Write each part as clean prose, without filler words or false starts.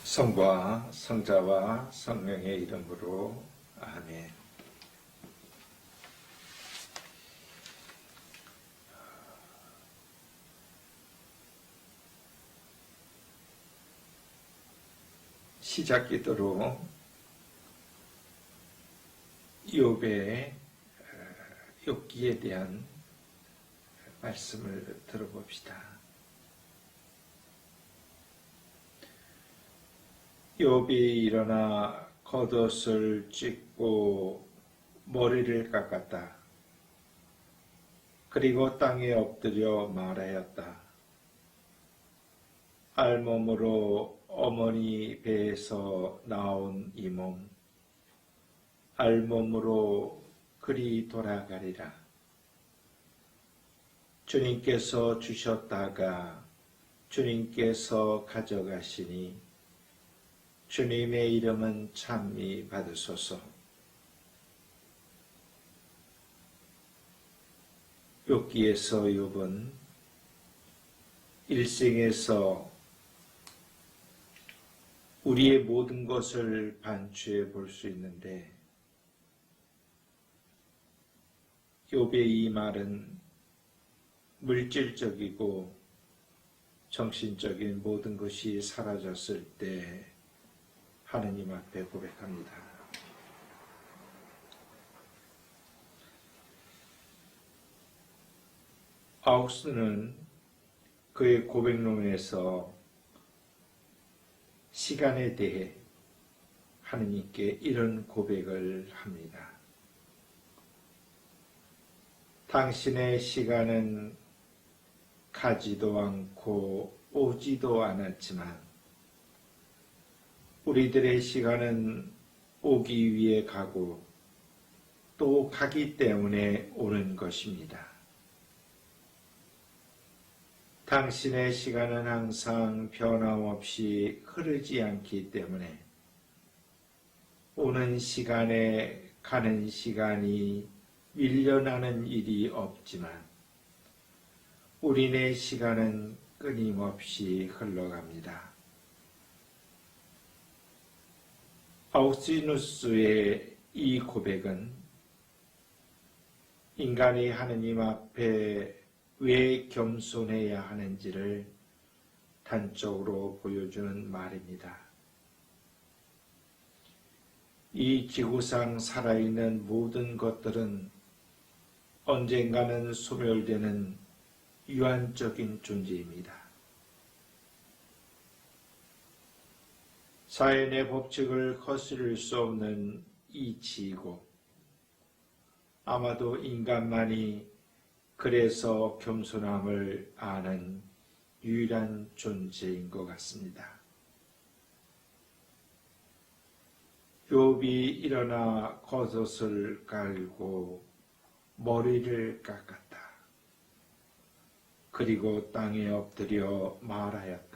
성부와 성자와 성령의 이름으로 아멘. 시작 기도로 욥의 욥기에 대한 말씀을 들어봅시다. 욥이 일어나 겉옷을 찢고 머리를 깎았다. 그리고 땅에 엎드려 말하였다. 알몸으로 어머니 배에서 나온 이 몸, 알몸으로 그리 돌아가리라. 주님께서 주셨다가 주님께서 가져가시니 주님의 이름은 찬미 받으소서. 욥기에서 욥은 일생에서 우리의 모든 것을 반추해 볼 수 있는데 욥의 이 말은 물질적이고 정신적인 모든 것이 사라졌을 때 하느님 앞에 고백합니다. 아우스는 그의 고백론에서 시간에 대해 하느님께 이런 고백을 합니다. 당신의 시간은 가지도 않고 오지도 않았지만 우리들의 시간은 오기 위해 가고 또 가기 때문에 오는 것입니다. 당신의 시간은 항상 변함없이 흐르지 않기 때문에 오는 시간에 가는 시간이 밀려나는 일이 없지만 우리네 시간은 끊임없이 흘러갑니다. 아우구스티누스의 이 고백은 인간이 하느님 앞에 왜 겸손해야 하는지를 단적으로 보여주는 말입니다. 이 지구상 살아있는 모든 것들은 언젠가는 소멸되는 유한적인 존재입니다. 자연의 법칙을 거스를 수 없는 이 지구, 아마도 인간만이 그래서 겸손함을 아는 유일한 존재인 것 같습니다. 욥이 일어나 겉옷을 갈고 머리를 깎았다. 그리고 땅에 엎드려 말하였다.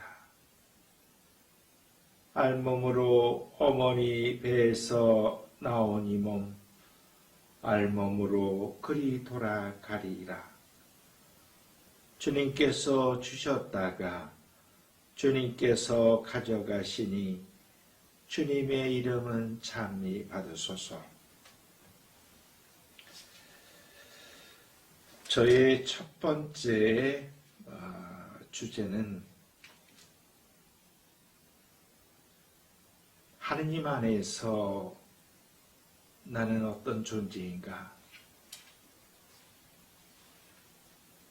알몸으로 어머니 배에서 나온 이 몸, 알몸으로 그리 돌아가리라. 주님께서 주셨다가 주님께서 가져가시니 주님의 이름은 찬미 받으소서. 저의 첫 번째 주제는 하느님 안에서 나는 어떤 존재인가?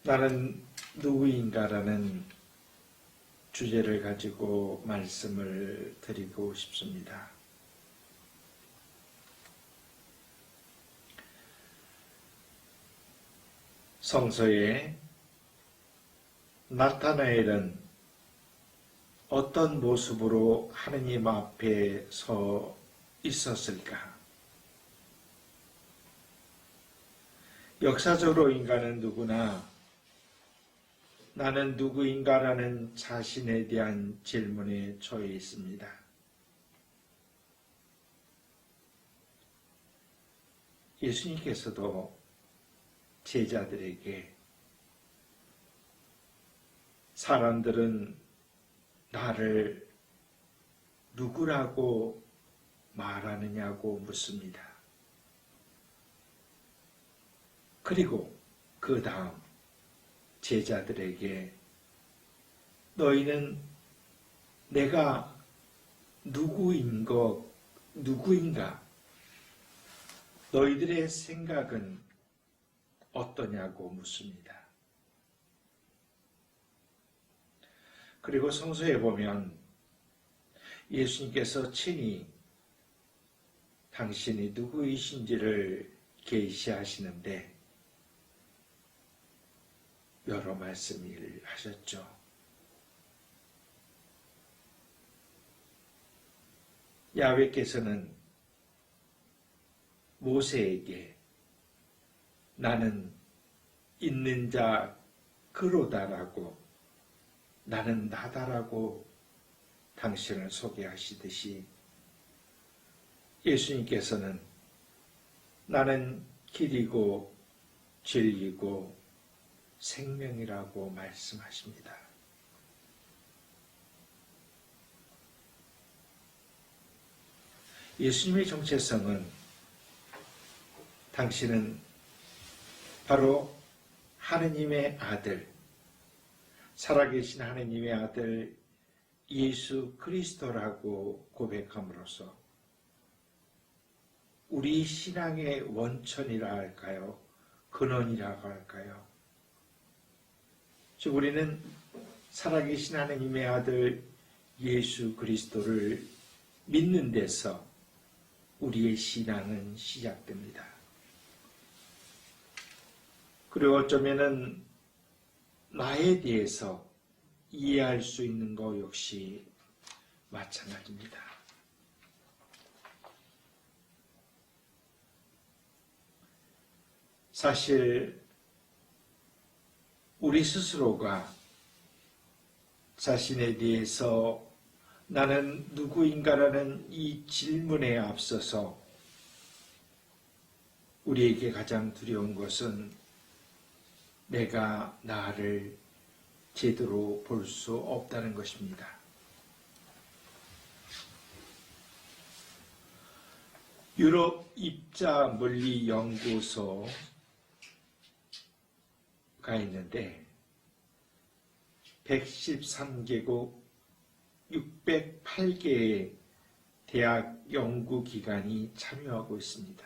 나는 누구인가라는 주제를 가지고 말씀을 드리고 싶습니다. 성서에 나타나엘은 어떤 모습으로 하느님 앞에 서 있었을까? 역사적으로 인간은 누구나 나는 누구인가라는 자신에 대한 질문에 처해 있습니다. 예수님께서도 제자들에게 사람들은 나를 누구라고 말하느냐고 묻습니다. 그리고 그 다음 제자들에게 너희는 내가 누구인가? 너희들의 생각은 어떠냐고 묻습니다. 그리고 성서에 보면 예수님께서 친히 당신이 누구이신지를 계시하시는데 여러 말씀을 하셨죠. 야훼께서는 모세에게 나는 있는 자 그로다라고 나는 나다라고 당신을 소개하시듯이 예수님께서는 나는 길이고 진리고 생명이라고 말씀하십니다. 예수님의 정체성은 당신은 바로 하느님의 아들, 살아계신 하느님의 아들 예수 그리스도라고 고백함으로써 우리 신앙의 원천이라 할까요? 근원이라고 할까요? 즉 우리는 살아계신 하느님의 아들 예수 그리스도를 믿는 데서 우리의 신앙은 시작됩니다. 그리고 어쩌면은 나에 대해서 이해할 수 있는 것 역시 마찬가지입니다. 사실 우리 스스로가 자신에 대해서 나는 누구인가라는 이 질문에 앞서서 우리에게 가장 두려운 것은 내가 나를 제대로 볼 수 없다는 것입니다. 유럽 입자 물리 연구소가 있는데 113개국 608개의 대학 연구기관이 참여하고 있습니다.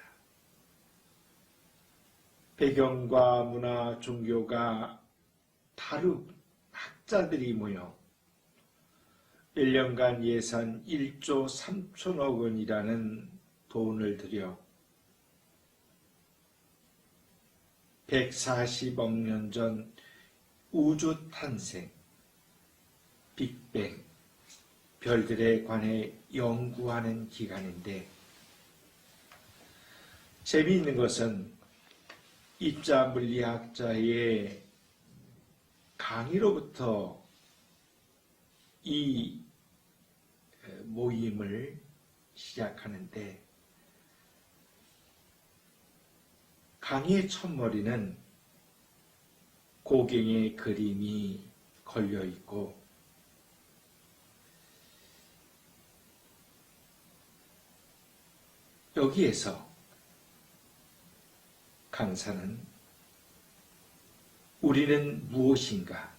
배경과 문화, 종교가 다른 학자들이 모여 1년간 예산 1조 3천억 원이라는 돈을 들여 140억 년 전 우주 탄생, 빅뱅, 별들에 관해 연구하는 기관인데 재미있는 것은 입자 물리학자의 강의로부터 이 모임을 시작하는데 강의의 첫머리는 고갱의 그림이 걸려 있고 여기에서 강사는 우리는 무엇인가?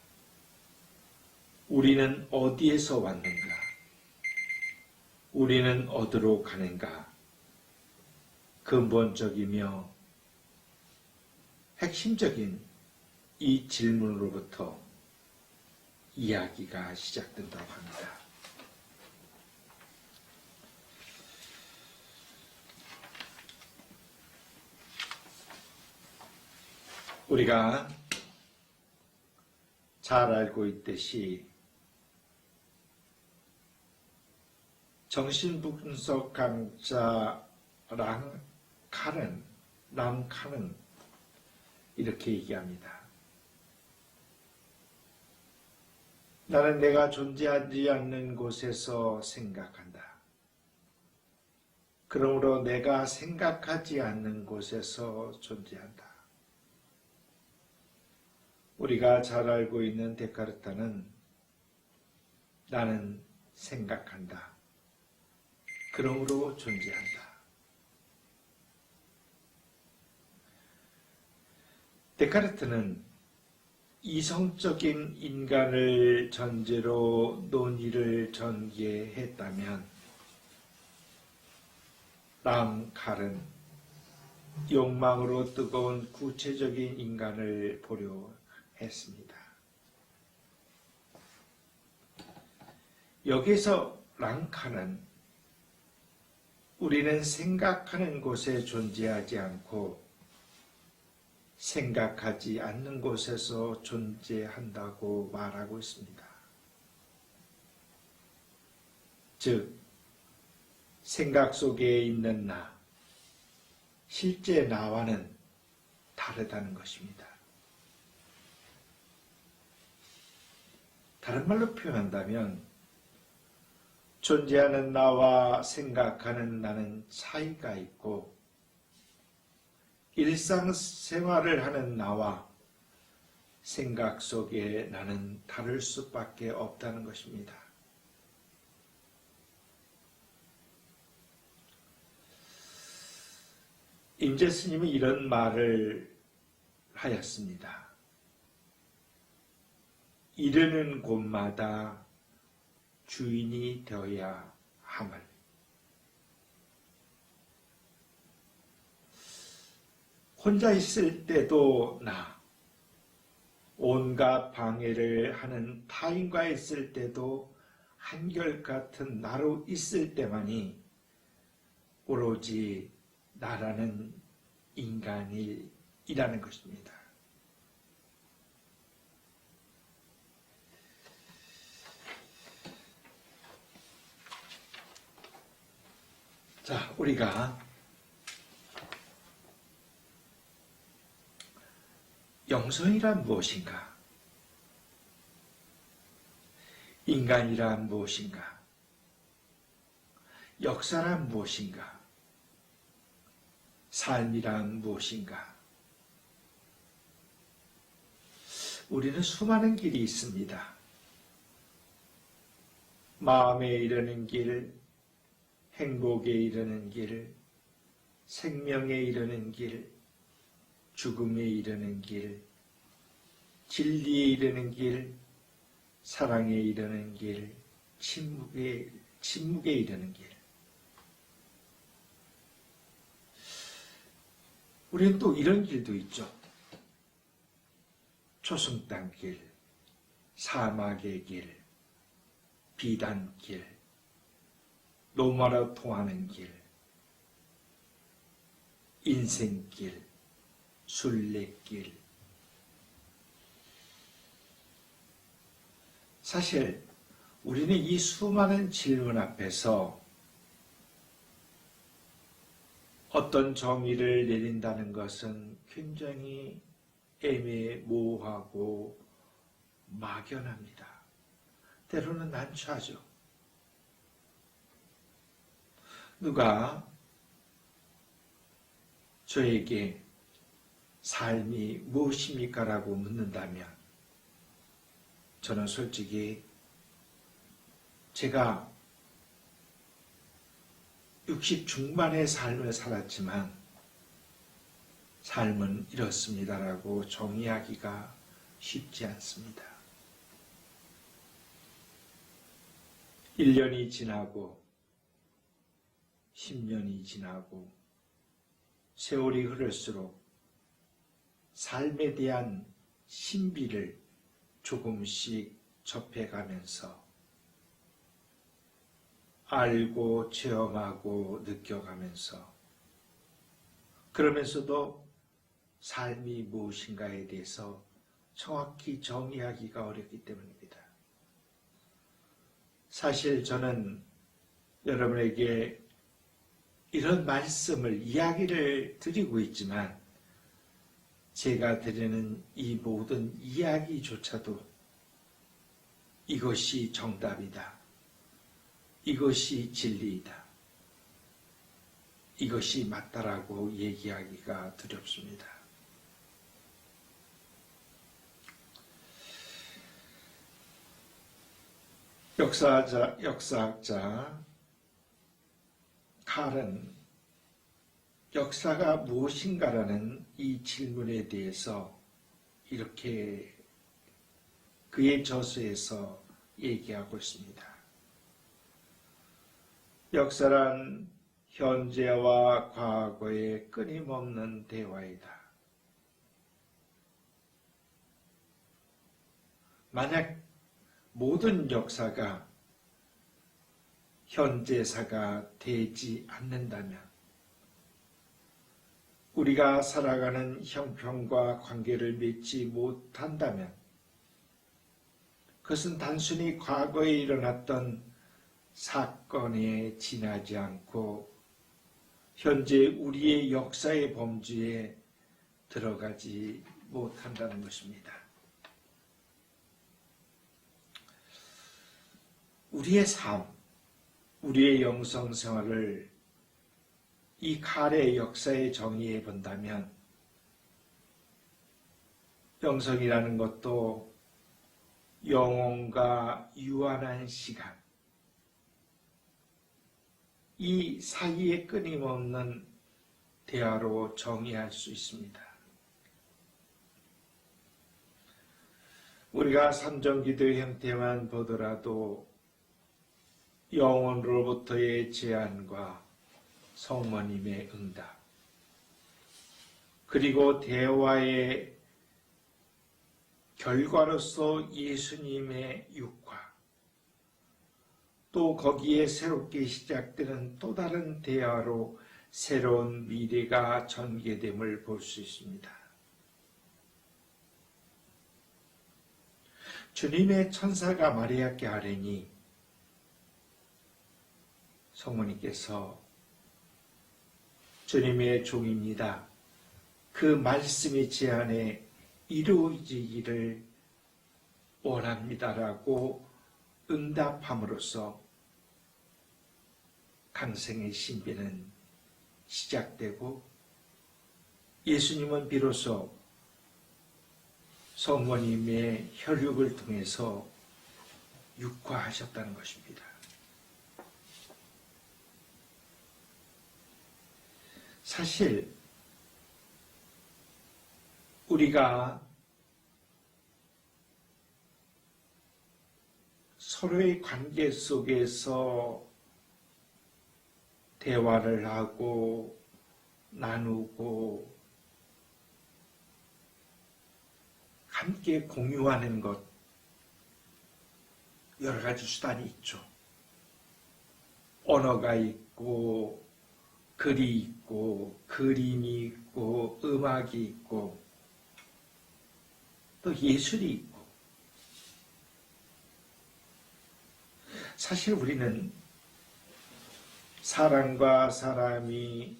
우리는 어디에서 왔는가? 우리는 어디로 가는가? 근본적이며 핵심적인 이 질문으로부터 이야기가 시작된다고 합니다. 우리가 잘 알고 있듯이 정신분석 강자 람칸은 이렇게 얘기합니다. 나는 내가 존재하지 않는 곳에서 생각한다. 그러므로 내가 생각하지 않는 곳에서 존재한다. 우리가 잘 알고 있는 데카르타는 나는 생각한다. 그러므로 존재한다. 데카르트는 이성적인 인간을 전제로 논의를 전개했다면 랑칼은 욕망으로 뜨거운 구체적인 인간을 보려 했습니다. 여기서 랑칼은 우리는 생각하는 곳에 존재하지 않고 생각하지 않는 곳에서 존재한다고 말하고 있습니다. 즉, 생각 속에 있는 나, 실제 나와는 다르다는 것입니다. 다른 말로 표현한다면 존재하는 나와 생각하는 나는 차이가 있고 일상생활을 하는 나와 생각 속의 나는 다를 수밖에 없다는 것입니다. 임재 스님이 이런 말을 하였습니다. 이르는 곳마다 주인이 되어야 함을. 혼자 있을 때도 나, 온갖 방해를 하는 타인과 있을 때도 한결같은 나로 있을 때만이 오로지 나라는 인간이라는 것입니다. 자, 우리가 영성이란 무엇인가? 인간이란 무엇인가? 역사란 무엇인가? 삶이란 무엇인가? 우리는 수많은 길이 있습니다. 마음에 이르는 길, 행복에 이르는 길, 생명에 이르는 길, 죽음에 이르는 길, 진리에 이르는 길, 사랑에 이르는 길, 침묵에 이르는 길. 우리는 또 이런 길도 있죠. 초승달길, 사막의 길, 비단길, 노마로 통하는 길, 인생길, 순례길. 사실 우리는 이 수많은 질문 앞에서 어떤 정의를 내린다는 것은 굉장히 애매모호하고 막연합니다. 때로는 난처하죠. 누가 저에게 삶이 무엇입니까? 라고 묻는다면 저는 솔직히 제가 60 중반의 삶을 살았지만 삶은 이렇습니다라고 정의하기가 쉽지 않습니다. 1년이 지나고 10년이 지나고 세월이 흐를수록 삶에 대한 신비를 조금씩 접해가면서 알고 체험하고 느껴가면서 그러면서도 삶이 무엇인가에 대해서 정확히 정의하기가 어렵기 때문입니다. 사실 저는 여러분에게 이런 말씀을 이야기를 드리고 있지만 제가 드리는 이 모든 이야기조차도 이것이 정답이다. 이것이 진리이다. 이것이 맞다라고 얘기하기가 두렵습니다. 역사학자 칼은 역사가 무엇인가라는 이 질문에 대해서 이렇게 그의 저서에서 얘기하고 있습니다. 역사란 현재와 과거의 끊임없는 대화이다. 만약 모든 역사가 현재사가 되지 않는다면 우리가 살아가는 형편과 관계를 맺지 못한다면 그것은 단순히 과거에 일어났던 사건에 지나지 않고 현재 우리의 역사의 범주에 들어가지 못한다는 것입니다. 우리의 삶, 우리의 영성 생활을 이 칼의 역사에 정의해 본다면 영성이라는 것도 영혼과 유한한 시간, 이 사이에 끊임없는 대화로 정의할 수 있습니다. 우리가 삼정기도의 형태만 보더라도 영혼으로부터의 제안과 성모님의 응답, 그리고 대화의 결과로서 예수님의 육화, 또 거기에 새롭게 시작되는 또 다른 대화로 새로운 미래가 전개됨을 볼 수 있습니다. 주님의 천사가 마리아께 아뢰니 성모님께서 주님의 종입니다. 그 말씀의 제안에 이루어지기를 원합니다라고 응답함으로써 강생의 신비는 시작되고 예수님은 비로소 성모님의 혈육을 통해서 육화하셨다는 것입니다. 사실 우리가 서로의 관계 속에서 대화를 하고 나누고 함께 공유하는 것 여러 가지 수단이 있죠. 언어가 있고 글이 있고 그림이 있고 음악이 있고 또 예술이 있고 사실 우리는 사람과 사람이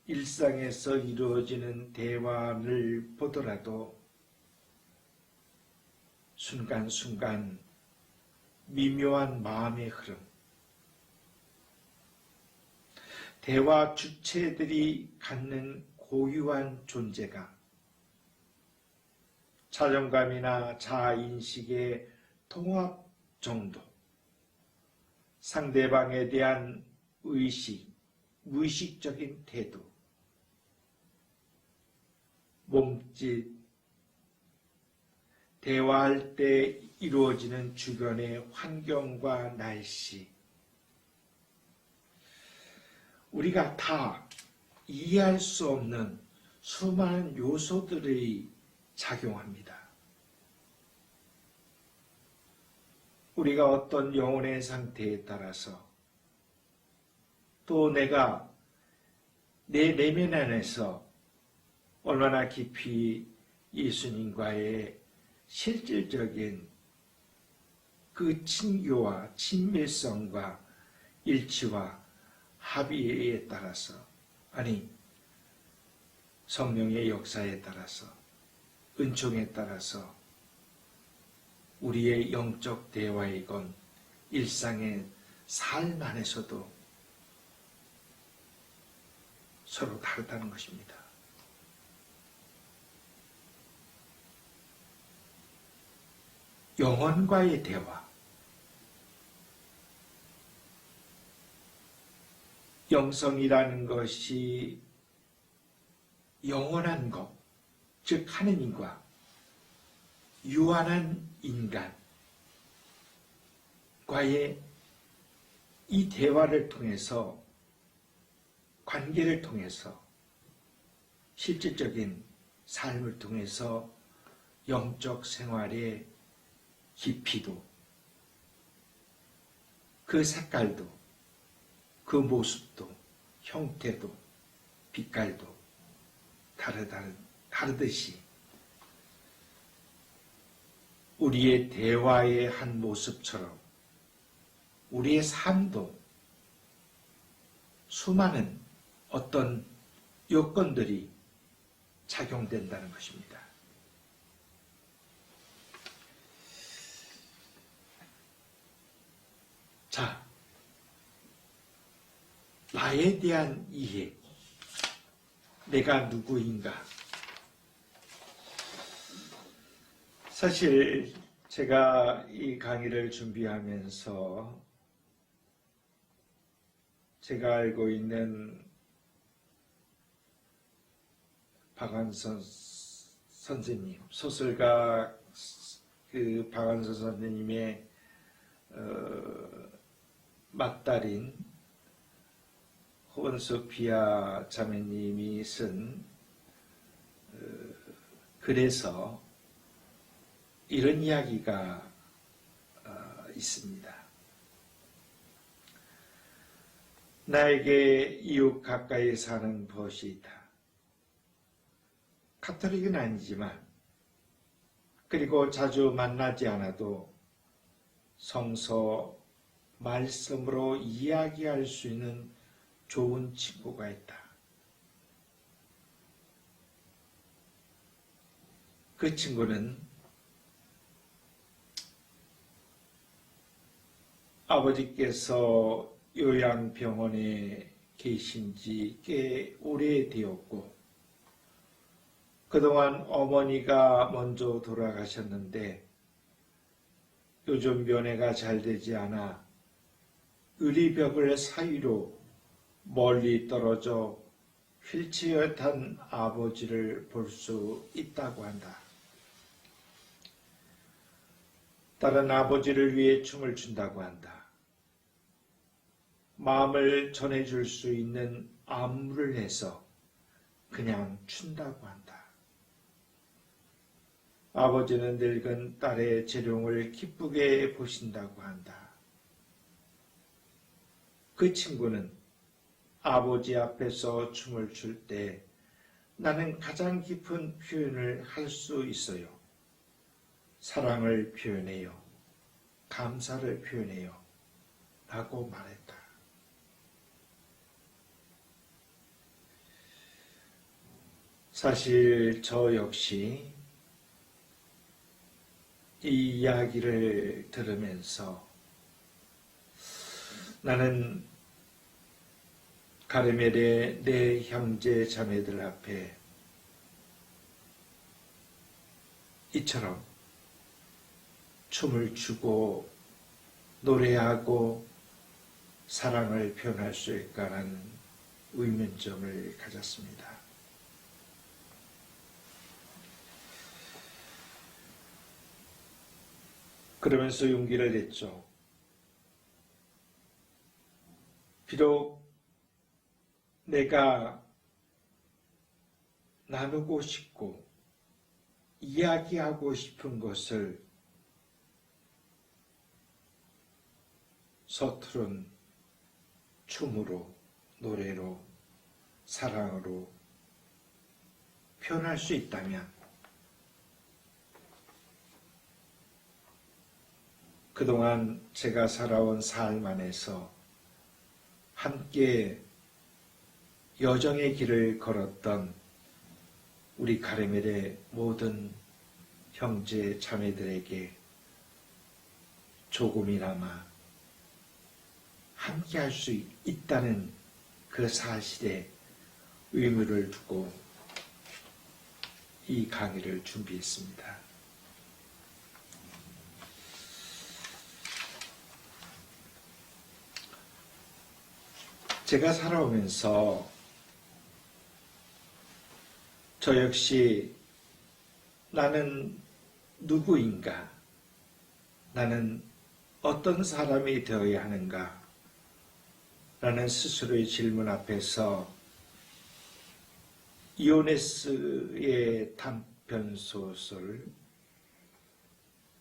일상에서 이루어지는 대화를 보더라도 순간순간 미묘한 마음의 흐름, 대화 주체들이 갖는 고유한 존재감, 자존감이나 자아인식의 통합 정도, 상대방에 대한 의식, 무의식적인 태도, 몸짓, 대화할 때 이루어지는 주변의 환경과 날씨, 우리가 다 이해할 수 없는 수많은 요소들이 작용합니다. 우리가 어떤 영혼의 상태에 따라서 또 내가 내 내면 안에서 얼마나 깊이 예수님과의 실질적인 그 친교와 친밀성과 일치와 합의에 따라서, 아니 성령의 역사에 따라서, 은총에 따라서 우리의 영적 대화이건 일상의 삶 안에서도 서로 다르다는 것입니다. 영혼과의 대화, 영성이라는 것이 영원한 것, 즉 하느님과 유한한 인간과의 이 대화를 통해서, 관계를 통해서, 실질적인 삶을 통해서 영적 생활의 깊이도, 그 색깔도, 그 모습도, 형태도, 빛깔도 다르듯이 우리의 대화의 한 모습처럼 우리의 삶도 수많은 어떤 요건들이 작용된다는 것입니다. 자, 나에 대한 이해, 내가 누구인가. 사실 제가 이 강의를 준비하면서 제가 알고 있는 박완선 선생님, 소설가 그 박완선 선생님의 맏딸인 호은소피아 자매님이 쓴 글에서 이런 이야기가 있습니다. 나에게 이웃 가까이 사는 벗이 있다. 카톨릭은 아니지만, 그리고 자주 만나지 않아도 성서 말씀으로 이야기할 수 있는 좋은 친구가 있다. 그 친구는 아버지께서 요양병원에 계신 지 꽤 오래되었고, 그동안 어머니가 먼저 돌아가셨는데 요즘 면회가 잘 되지 않아 의리벽을 사이로 멀리 떨어져 휠체어에 탄 아버지를 볼 수 있다고 한다. 딸은 아버지를 위해 춤을 춘다고 한다. 마음을 전해줄 수 있는 안무를 해서 그냥 춘다고 한다. 아버지는 늙은 딸의 재롱을 기쁘게 보신다고 한다. 그 친구는 아버지 앞에서 춤을 출 때 나는 가장 깊은 표현을 할 수 있어요. 사랑을 표현해요. 감사를 표현해요. 라고 말했다. 사실 저 역시 이 이야기를 들으면서 나는 가르멜의 내 형제 자매들 앞에 이처럼 춤을 추고 노래하고 사랑을 표현할 수 있을까라는 의문점을 가졌습니다. 그러면서 용기를 냈죠. 비록 내가 나누고 싶고 이야기하고 싶은 것을 서투른 춤으로, 노래로, 사랑으로 표현할 수 있다면 그동안 제가 살아온 삶 안에서 함께 여정의 길을 걸었던 우리 가르멜의 모든 형제 자매들에게 조금이나마 함께 할 수 있다는 그 사실에 의무를 두고 이 강의를 준비했습니다. 제가 살아오면서 저 역시 나는 누구인가? 나는 어떤 사람이 되어야 하는가? 라는 스스로의 질문 앞에서 이오네스의 단편소설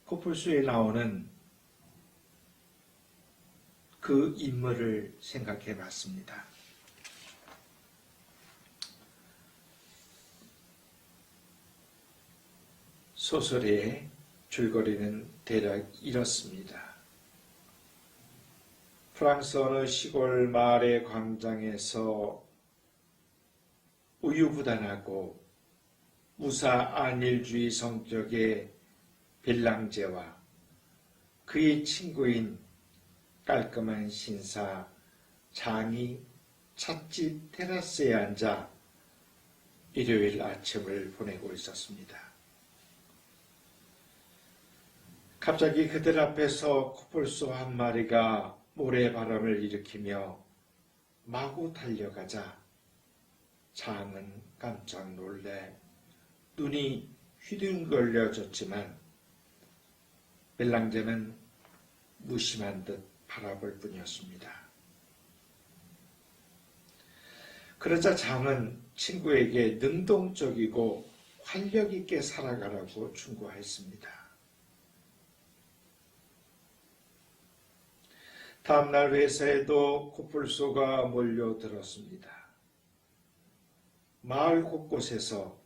코뿔소에 나오는 그 인물을 생각해 봤습니다. 소설의 줄거리는 대략 이렇습니다. 프랑스 어느 시골 마을의 광장에서 우유부단하고 무사 안일주의 성격의 빌랑제와 그의 친구인 깔끔한 신사 장이 찻집 테라스에 앉아 일요일 아침을 보내고 있었습니다. 갑자기 그들 앞에서 코뿔소 한 마리가 모래바람을 일으키며 마구 달려가자 장은 깜짝 놀래 눈이 휘둥거려졌지만 벨랑제는 무심한 듯 바라볼 뿐이었습니다. 그러자 장은 친구에게 능동적이고 활력 있게 살아가라고 충고했습니다. 다음날 회사에도 코뿔소가 몰려들었습니다. 마을 곳곳에서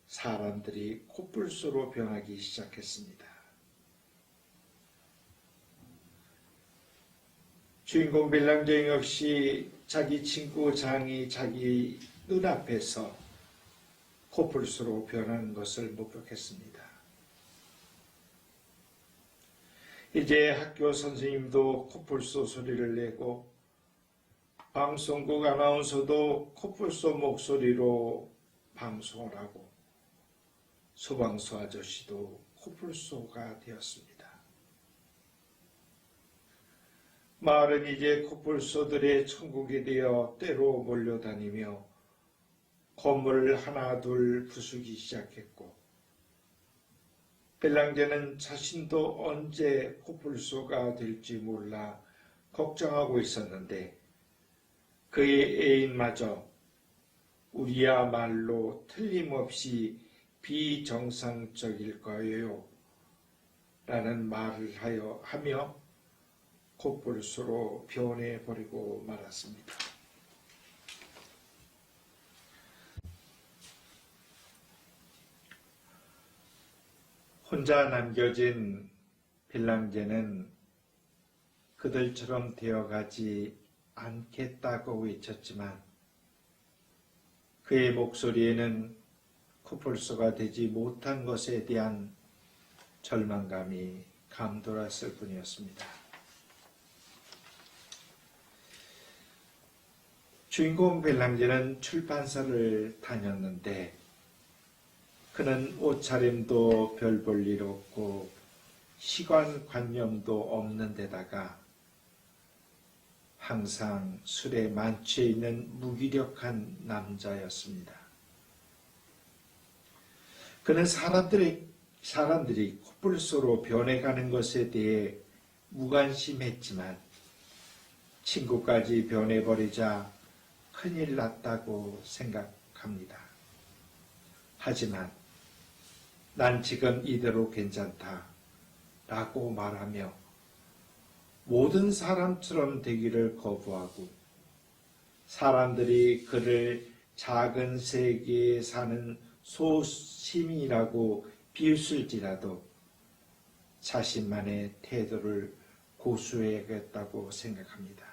사람들이 코뿔소로 변하기 시작했습니다. 주인공 빌랑제 역시 자기 친구 장이 자기 눈앞에서 코뿔소로 변하는 것을 목격했습니다. 이제 학교 선생님도 코뿔소 소리를 내고 방송국 아나운서도 코뿔소 목소리로 방송을 하고 소방서 아저씨도 코뿔소가 되었습니다. 마을은 이제 코뿔소들의 천국이 되어 때로 몰려다니며 건물을 하나 둘 부수기 시작했고 벨랑제는 자신도 언제 코뿔소가 될지 몰라 걱정하고 있었는데 그의 애인마저 우리야말로 틀림없이 비정상적일 거예요 라는 말을 하며 코뿔소로 변해버리고 말았습니다. 혼자 남겨진 빌랑제는 그들처럼 되어가지 않겠다고 외쳤지만 그의 목소리에는 코뿔소가 되지 못한 것에 대한 절망감이 감돌았을 뿐이었습니다. 주인공 빌랑제는 출판사를 다녔는데 그는 옷차림도 별 볼 일 없고 시간관념도 없는 데다가 항상 술에 만취해 있는 무기력한 남자였습니다. 그는 사람들이 코뿔소로 변해가는 것에 대해 무관심했지만 친구까지 변해버리자 큰일 났다고 생각합니다. 하지만 난 지금 이대로 괜찮다 라고 말하며 모든 사람처럼 되기를 거부하고 사람들이 그를 작은 세계에 사는 소시민이라고 비웃을지라도 자신만의 태도를 고수해야겠다고 생각합니다.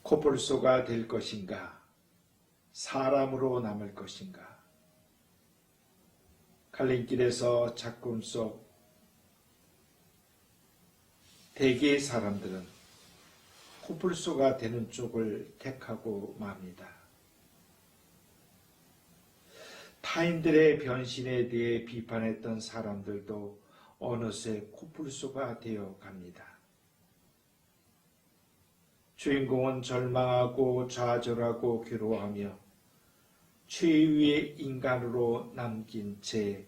코뿔소가 될 것인가? 사람으로 남을 것인가? 갈림길에서 작품 속 대개의 사람들은 코뿔소가 되는 쪽을 택하고 맙니다. 타인들의 변신에 대해 비판했던 사람들도 어느새 코뿔소가 되어 갑니다. 주인공은 절망하고 좌절하고 괴로워하며 최후의 인간으로 남긴 채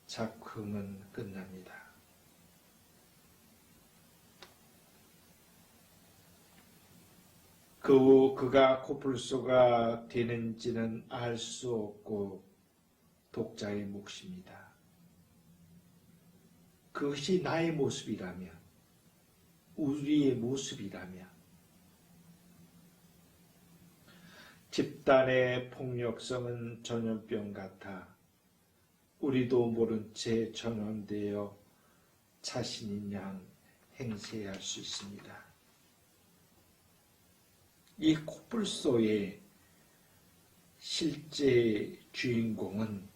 작품은 끝납니다. 그 후 그가 코뿔소가 되는지는 알 수 없고 독자의 몫입니다. 그것이 나의 모습이라면, 우리의 모습이라면, 집단의 폭력성은 전염병 같아 우리도 모른 채 전염되어 자신인 양 행세할 수 있습니다. 이 코뿔소의 실제 주인공은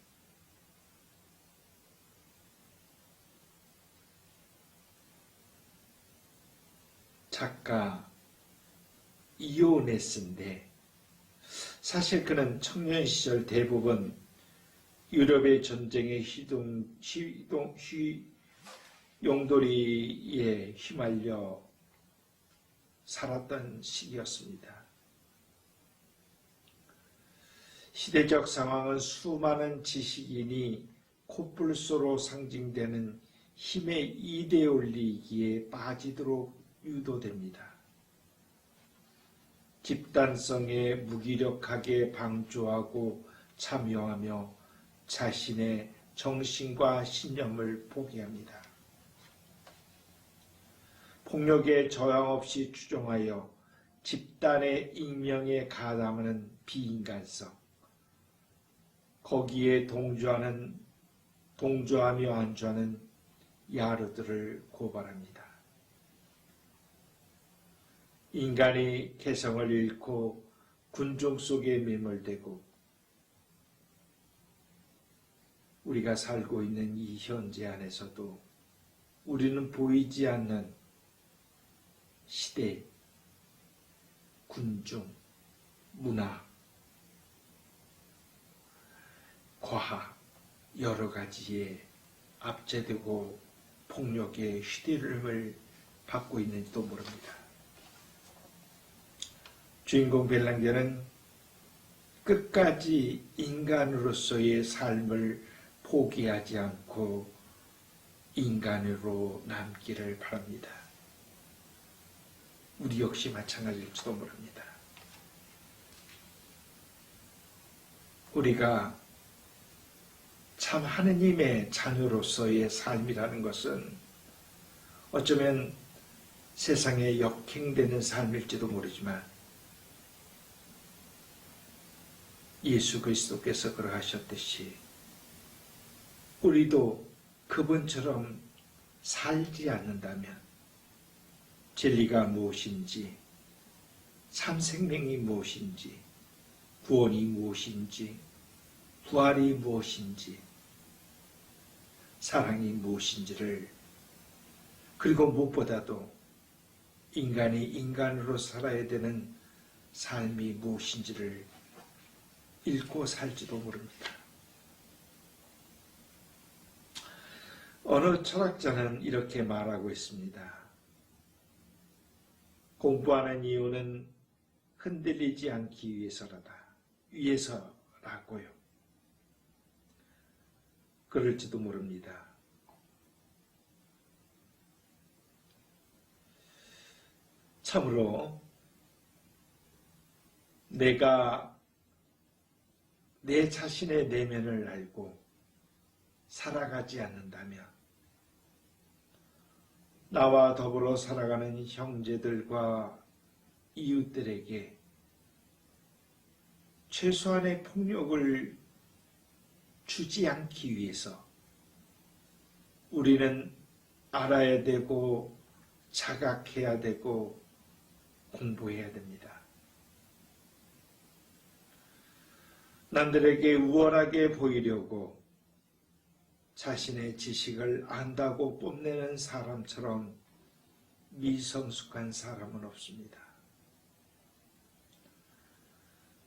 작가 이오네스인데, 사실 그는 청년 시절 대부분 유럽의 전쟁의 용돌이에 휘말려 살았던 시기였습니다. 시대적 상황은 수많은 지식인이 코뿔소로 상징되는 힘의 이데올리기에 빠지도록 유도됩니다. 집단성에 무기력하게 방조하고 참여하며 자신의 정신과 신념을 포기합니다. 폭력에 저항 없이 추종하여 집단의 익명에 가담하는 비인간성, 거기에 동조하며 안주하는 야르들을 고발합니다. 인간이 개성을 잃고 군중 속에 매몰되고 우리가 살고 있는 이 현재 안에서도 우리는 보이지 않는 시대, 군중, 문화, 과학 여러 가지에 압제되고 폭력의 휘두름을 받고 있는지도 모릅니다. 주인공 벨랑게는 끝까지 인간으로서의 삶을 포기하지 않고 인간으로 남기를 바랍니다. 우리 역시 마찬가지일지도 모릅니다. 우리가 참 하느님의 자녀로서의 삶이라는 것은 어쩌면 세상에 역행되는 삶일지도 모르지만 예수 그리스도께서 그러하셨듯이 우리도 그분처럼 살지 않는다면 진리가 무엇인지, 참생명이 무엇인지, 구원이 무엇인지, 부활이 무엇인지, 사랑이 무엇인지를, 그리고 무엇보다도 인간이 인간으로 살아야 되는 삶이 무엇인지를 읽고 살지도 모릅니다. 어느 철학자는 이렇게 말하고 있습니다. 공부하는 이유는 흔들리지 않기 위해서라고요. 그럴지도 모릅니다. 참으로 내가 내 자신의 내면을 알고 살아가지 않는다면 나와 더불어 살아가는 형제들과 이웃들에게 최소한의 폭력을 주지 않기 위해서 우리는 알아야 되고 자각해야 되고 공부해야 됩니다. 남들에게 우월하게 보이려고 자신의 지식을 안다고 뽐내는 사람처럼 미성숙한 사람은 없습니다.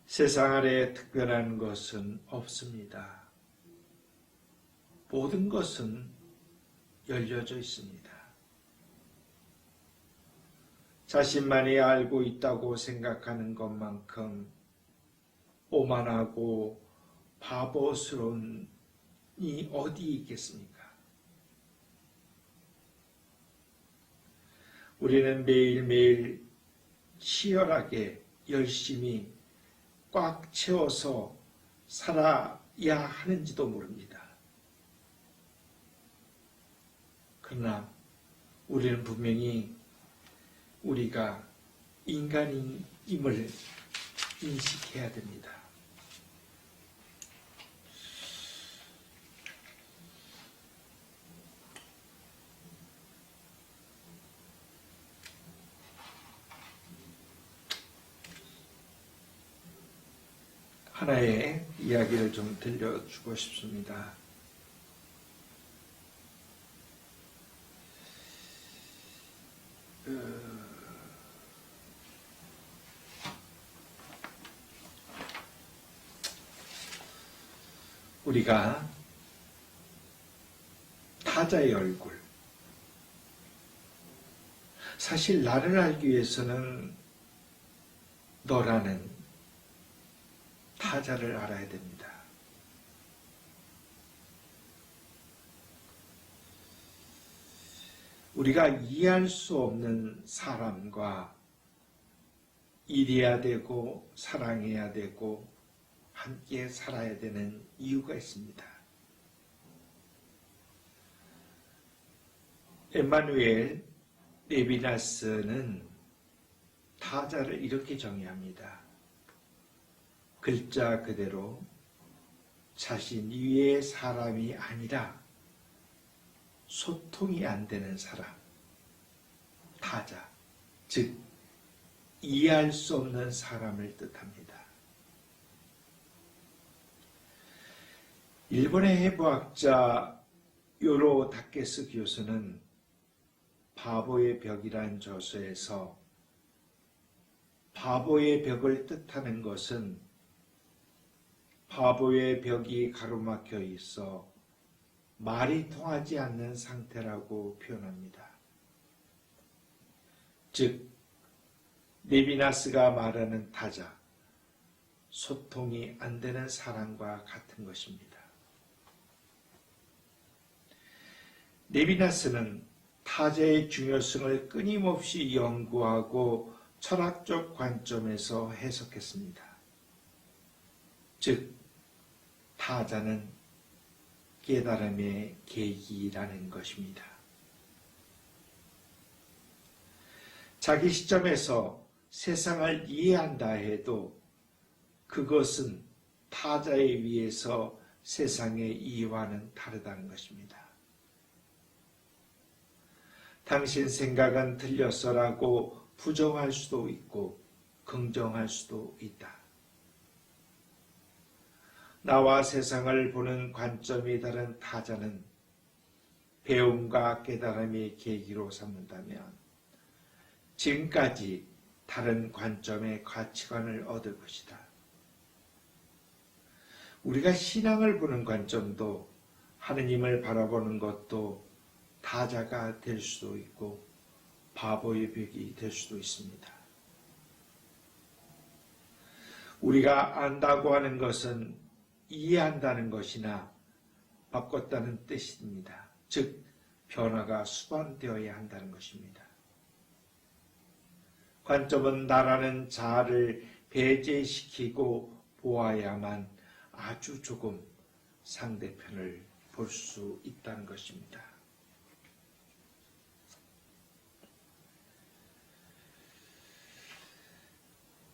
세상 아래 특별한 것은 없습니다. 모든 것은 열려져 있습니다. 자신만이 알고 있다고 생각하는 것만큼 오만하고 바보스러운 이 어디 있겠습니까? 우리는 매일매일 치열하게 열심히 꽉 채워서 살아야 하는지도 모릅니다. 그러나 우리는 분명히 우리가 인간임을 인식해야 됩니다. 하나의 이야기를 좀 들려주고 싶습니다. 우리가 타자의 얼굴, 사실 나를 알기 위해서는 너라는 타자를 알아야 됩니다. 우리가 이해할 수 없는 사람과 일해야 되고 사랑해야 되고 함께 살아야 되는 이유가 있습니다. 엠마누엘 레비나스는 타자를 이렇게 정의합니다. 글자 그대로 자신 위의 사람이 아니라 소통이 안 되는 사람, 타자, 즉 이해할 수 없는 사람을 뜻합니다. 일본의 해부학자 요로 다케스 교수는 바보의 벽이란 저서에서 바보의 벽을 뜻하는 것은 바보의 벽이 가로막혀 있어 말이 통하지 않는 상태라고 표현합니다. 즉, 레비나스가 말하는 타자, 소통이 안 되는 사람과 같은 것입니다. 레비나스는 타자의 중요성을 끊임없이 연구하고 철학적 관점에서 해석했습니다. 즉, 타자는 깨달음의 계기라는 것입니다. 자기 시점에서 세상을 이해한다 해도 그것은 타자에 의해서 세상의 이해와는 다르다는 것입니다. 당신 생각은 틀렸어라고 부정할 수도 있고 긍정할 수도 있다. 나와 세상을 보는 관점이 다른 타자는 배움과 깨달음의 계기로 삼는다면 지금까지 다른 관점의 가치관을 얻을 것이다. 우리가 신앙을 보는 관점도 하느님을 바라보는 것도 타자가 될 수도 있고 바보의 벽이 될 수도 있습니다. 우리가 안다고 하는 것은 이해한다는 것이나 바꿨다는 뜻입니다. 즉, 변화가 수반되어야 한다는 것입니다. 관점은 나라는 자아를 배제시키고 보아야만 아주 조금 상대편을 볼 수 있다는 것입니다.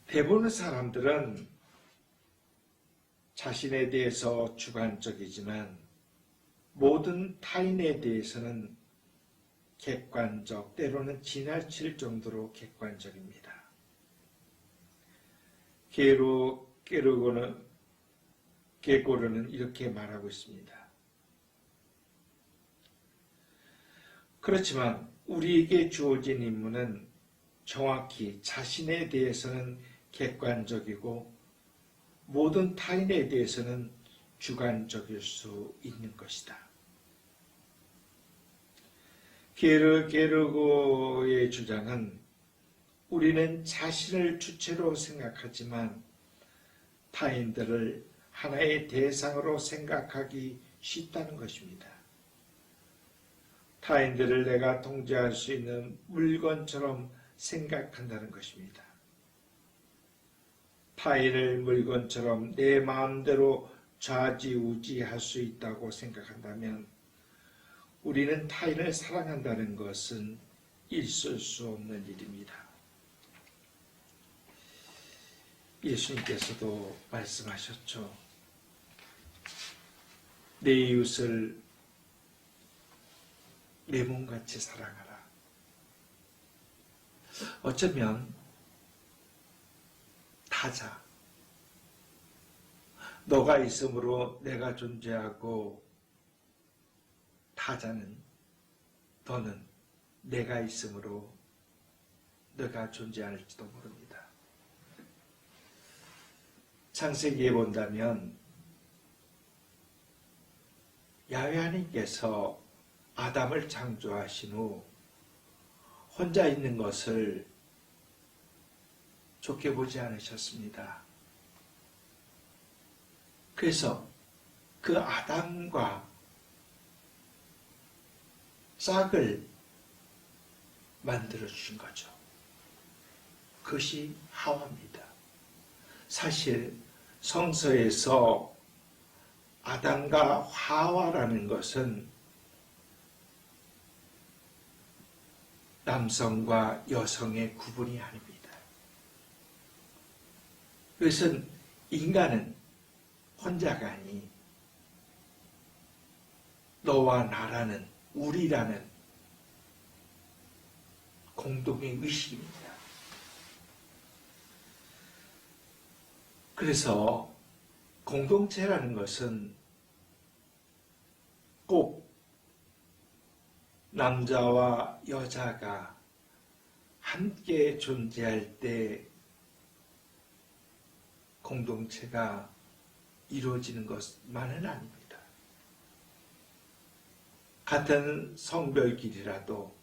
대부분의 사람들은 자신에 대해서 주관적이지만 모든 타인에 대해서는 객관적, 때로는 지나칠 정도로 객관적입니다. 게고르는 이렇게 말하고 있습니다. 그렇지만 우리에게 주어진 임무는 정확히 자신에 대해서는 객관적이고 모든 타인에 대해서는 주관적일 수 있는 것이다. 게르고의 주장은 우리는 자신을 주체로 생각하지만 타인들을 하나의 대상으로 생각하기 쉽다는 것입니다. 타인들을 내가 통제할 수 있는 물건처럼 생각한다는 것입니다. 타인을 물건처럼 내 마음대로 좌지우지할 수 있다고 생각한다면 우리는 타인을 사랑한다는 것은 있을 수 없는 일입니다. 예수님께서도 말씀하셨죠. 내 이웃을 내 몸같이 사랑하라. 어쩌면 타자, 너가 있으므로 내가 존재하고 타자는 너는 내가 있으므로 너가 존재할지도 모릅니다. 창세기에 본다면 야훼 하나님께서 아담을 창조하신 후 혼자 있는 것을 좋게 보지 않으셨습니다. 그래서 그 아담과 짝을 만들어 주신 거죠. 그것이 하와입니다. 사실 성서에서 아담과 하와라는 것은 남성과 여성의 구분이 아닙니다. 그것은 인간은 혼자가 아니 너와 나라는 우리라는 공동의 의식입니다. 그래서 공동체라는 것은 꼭 남자와 여자가 함께 존재할 때 공동체가 이루어지는 것만은 아닙니다. 같은 성별끼리라도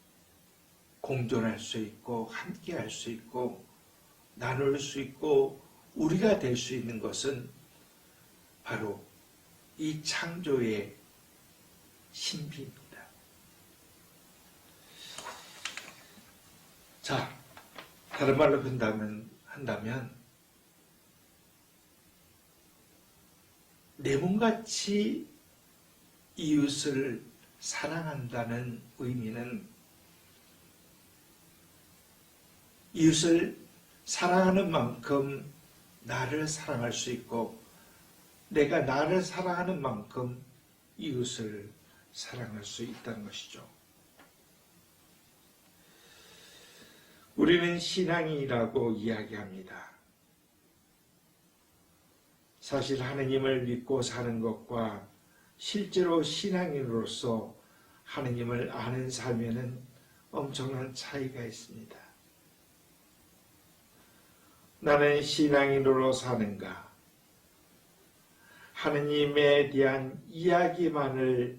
공존할 수 있고 함께 할 수 있고 나눌 수 있고 우리가 될 수 있는 것은 바로 이 창조의 신비입니다. 자, 다른 말로 한다면 내 몸같이 이웃을 사랑한다는 의미는 이웃을 사랑하는 만큼 나를 사랑할 수 있고 내가 나를 사랑하는 만큼 이웃을 사랑할 수 있다는 것이죠. 우리는 신앙이라고 이야기합니다. 사실 하느님을 믿고 사는 것과 실제로 신앙인으로서 하느님을 아는 삶에는 엄청난 차이가 있습니다. 나는 신앙인으로 사는가? 하느님에 대한 이야기만을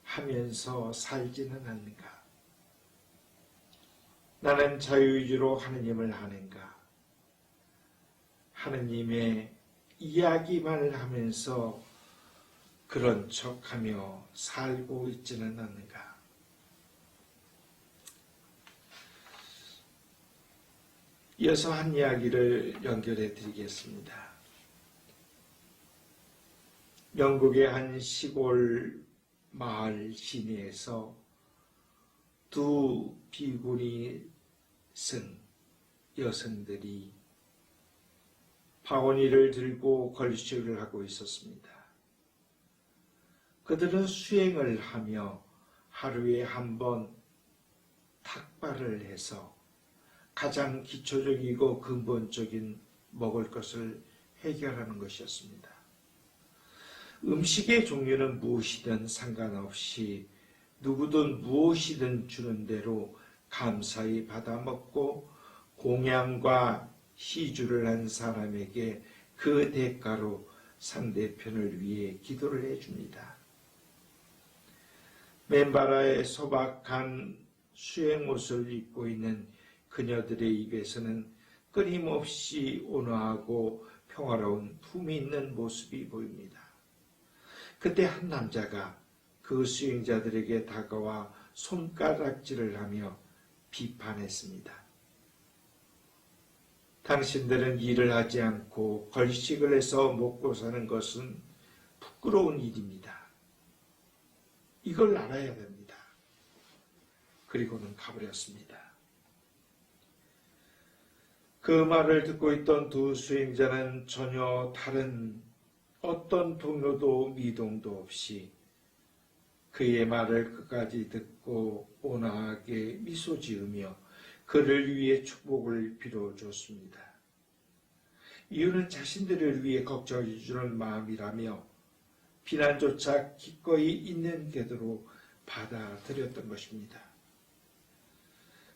하면서 살지는 않는가? 나는 자유의지로 하느님을 아는가? 하느님의 이야기만을 하면서 그런 척하며 살고 있지는 않는가? 이어서 한 이야기를 연결해 드리겠습니다. 영국의 한 시골 마을 시내에서 두 비구니 쓴 여성들이 바구니를 들고 걸식을 하고 있었습니다. 그들은 수행을 하며 하루에 한 번 탁발을 해서 가장 기초적이고 근본적인 먹을 것을 해결하는 것이었습니다. 음식의 종류는 무엇이든 상관없이 누구든 무엇이든 주는 대로 감사히 받아 먹고 공양과 시주를 한 사람에게 그 대가로 상대편을 위해 기도를 해줍니다. 맨바라에 소박한 수행옷을 입고 있는 그녀들의 입에서는 끊임없이 온화하고 평화로운 품이 있는 모습이 보입니다. 그때 한 남자가 그 수행자들에게 다가와 손가락질을 하며 비판했습니다. 당신들은 일을 하지 않고 걸식을 해서 먹고 사는 것은 부끄러운 일입니다. 이걸 알아야 됩니다. 그리고는 가버렸습니다. 그 말을 듣고 있던 두 수행자는 전혀 다른 어떤 동요도 미동도 없이 그의 말을 끝까지 듣고 온화하게 미소 지으며 그를 위해 축복을 빌어줬습니다. 이유는 자신들을 위해 걱정해 주는 마음이라며 비난조차 기꺼이 있는 궤도로 받아들였던 것입니다.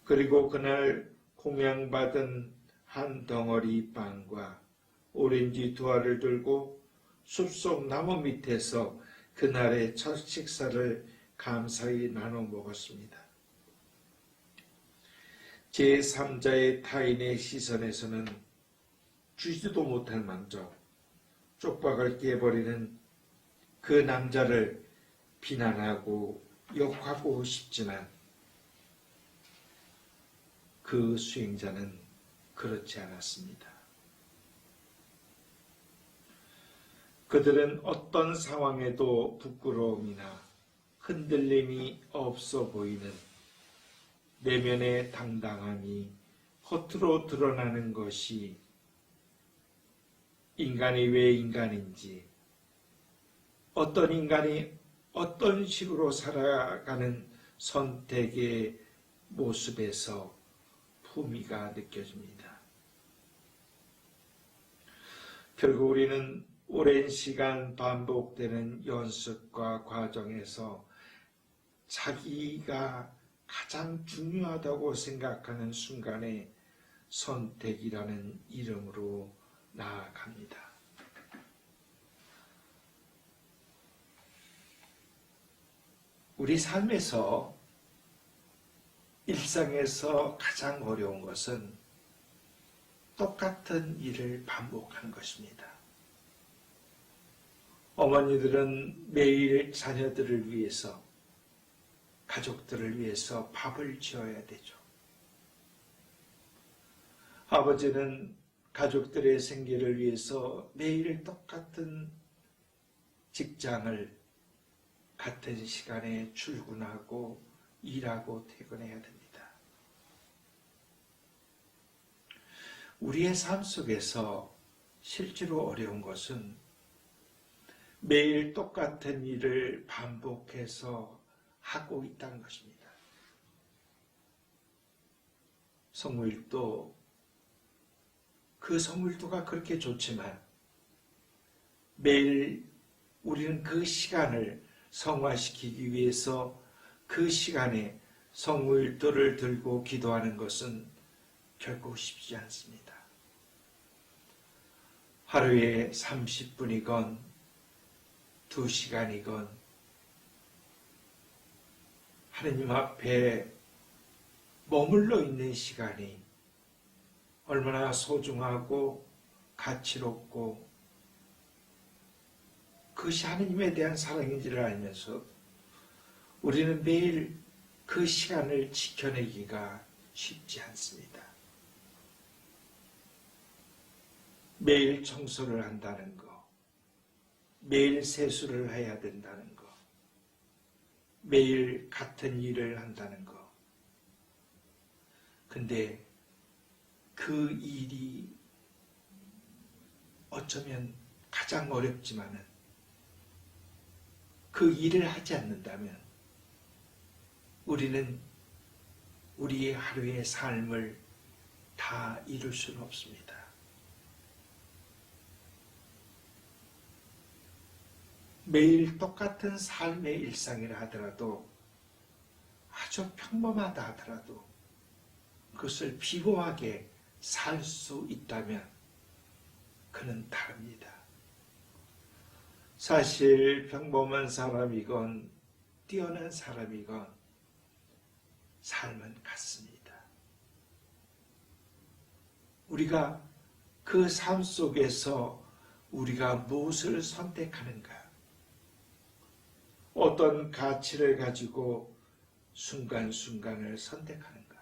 그리고 그날 공양받은 한 덩어리 빵과 오렌지 두 알을 들고 숲속 나무 밑에서 그날의 첫 식사를 감사히 나눠 먹었습니다. 제3자의 타인의 시선에서는 주지도 못할 망정 쪽박을 깨버리는 그 남자를 비난하고 욕하고 싶지만 그 수행자는 그렇지 않았습니다. 그들은 어떤 상황에도 부끄러움이나 흔들림이 없어 보이는 내면의 당당함이 겉으로 드러나는 것이 인간이 왜 인간인지, 어떤 인간이 어떤 식으로 살아가는 선택의 모습에서 품위가 느껴집니다. 결국 우리는 오랜 시간 반복되는 연습과 과정에서 자기가 가장 중요하다고 생각하는 순간에 선택이라는 이름으로 나아갑니다. 우리 삶에서 일상에서 가장 어려운 것은 똑같은 일을 반복하는 것입니다. 어머니들은 매일 자녀들을 위해서, 가족들을 위해서 밥을 지어야 되죠. 아버지는 가족들의 생계를 위해서 매일 똑같은 직장을 같은 시간에 출근하고 일하고 퇴근해야 됩니다. 우리의 삶 속에서 실제로 어려운 것은 매일 똑같은 일을 반복해서 하고 있다는 것입니다. 성무일도 그 성무일도가 그렇게 좋지만 매일 우리는 그 시간을 성화시키기 위해서 그 시간에 성무일도를 들고 기도하는 것은 결코 쉽지 않습니다. 하루에 30분이건 2시간이건 하느님 앞에 머물러 있는 시간이 얼마나 소중하고 가치롭고 그것이 하느님에 대한 사랑인지를 알면서 우리는 매일 그 시간을 지켜내기가 쉽지 않습니다. 매일 청소를 한다는 거, 매일 세수를 해야 된다는 거, 매일 같은 일을 한다는 거. 근데 그 일이 어쩌면 가장 어렵지만은 그 일을 하지 않는다면 우리는 우리의 하루의 삶을 다 이룰 수는 없습니다. 매일 똑같은 삶의 일상이라 하더라도 아주 평범하다 하더라도 그것을 비고하게 살 수 있다면 그는 다릅니다. 사실 평범한 사람이건 뛰어난 사람이건 삶은 같습니다. 우리가 그 삶 속에서 우리가 무엇을 선택하는가? 어떤 가치를 가지고 순간순간을 선택하는가?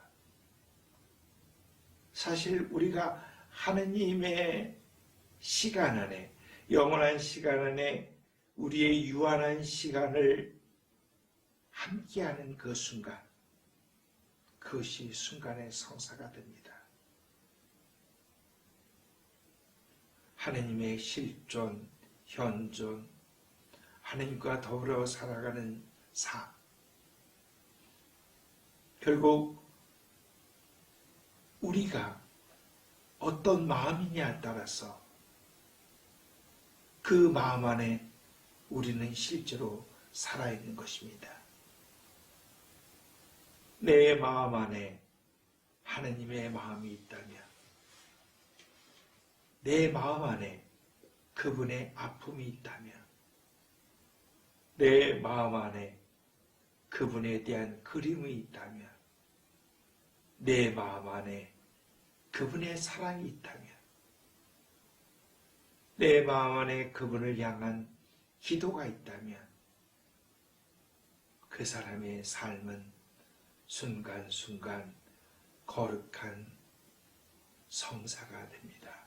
사실 우리가 하느님의 시간 안에, 영원한 시간 안에 우리의 유한한 시간을 함께하는 그 순간, 그것이 순간의 성사가 됩니다. 하느님의 실존, 현존, 하느님과 더불어 살아가는 삶. 결국 우리가 어떤 마음이냐에 따라서 그 마음 안에 우리는 실제로 살아있는 것입니다. 내 마음 안에 하느님의 마음이 있다면, 내 마음 안에 그분의 아픔이 있다면, 내 마음 안에 그분에 대한 그림이 있다면, 내 마음 안에 그분의 사랑이 있다면, 내 마음 안에 그분을 향한 기도가 있다면, 그 사람의 삶은 순간순간 거룩한 성사가 됩니다.